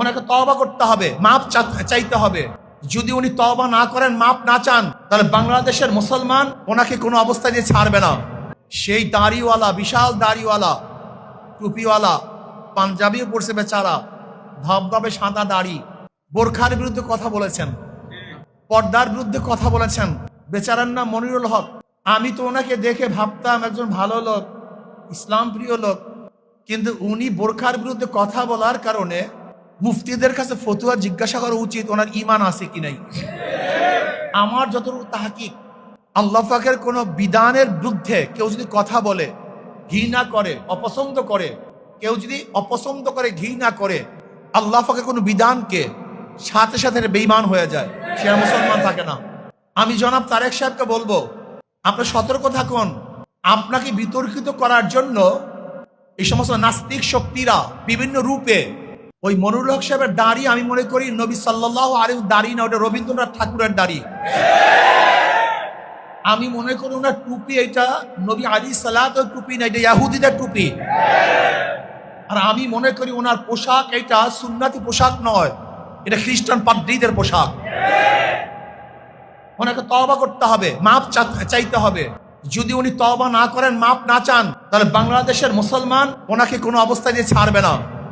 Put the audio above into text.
ওনাকে তওবা করতে হবে, মাপ চাইতে হবে। যদি উনি তওবা না করেন, মাপ না চান, তাহলে বাংলাদেশের মুসলমান ওনাকে কোনো অবস্থায় দিয়ে ছাড়বে না। সেই দাড়িওয়ালা, বিশাল দাড়িওয়ালা, টুপিওয়ালা, পাঞ্জাবিও পড়ছে বেচারা, ধবধবে সাদা দাড়ি, বোরখার বিরুদ্ধে কথা বলেছেন, পর্দার বিরুদ্ধে কথা বলেছেন। বেচারার নাম মনিরুল হক। আমি তো ওনাকে দেখে ভাবতাম একজন ভালো লোক, ইসলাম প্রিয় লোক, কিন্তু উনি বোরখার বিরুদ্ধে কথা বলার কারণে মুফতিদের কাছে ফতুয়া জিজ্ঞাসা করা উচিত ওনার ঈমান আছে কি নাই। আমার যতটুকু তাহকিক, আল্লাহ পাকের কোন বিধানের বিরুদ্ধে কেউ যদি কথা বলে, ঘৃণা করে, অপছন্দ করে, কেউ যদি অপছন্দ করে, ঘৃণা করে আল্লাহ পাকের কোন বিধানকে, সাথে সাথে বেঈমান হয়ে যায়, সে আর মুসলমান থাকে না। আমি জনাব তারেক সাহেবকে বলবো, আপনি সতর্ক থাকুন। আপনাকে বিতর্কিত করার জন্য এই সমস্ত নাস্তিক শক্তিরা বিভিন্ন রূপে, ওই মনিরুল হক সাহেবের দাড়ি আমি মনে করি নবী সাল্লাল্লাহু আলাইহি দাড়ি না, ওটা রবীন্দ্রনাথ ঠাকুরের দাড়ি। আমি মনে করি ওনার টুপি এটা নবী আলাইহিস সালাতের টুপি না, এটা ইহুদিদের টুপি। আর আমি মনে করি ওনার পোশাক এটা সুন্নাতি পোশাক নয়, এটা খ্রিস্টান পাদ্রীদের পোশাক। ওনাকে তওবা করতে হবে, মাপ চাইতে হবে। যদি উনি তওবা না করেন, মাপ না চান, তাহলে বাংলাদেশের মুসলমান ওনাকে কোনো অবস্থায় দিয়ে ছাড়বে না।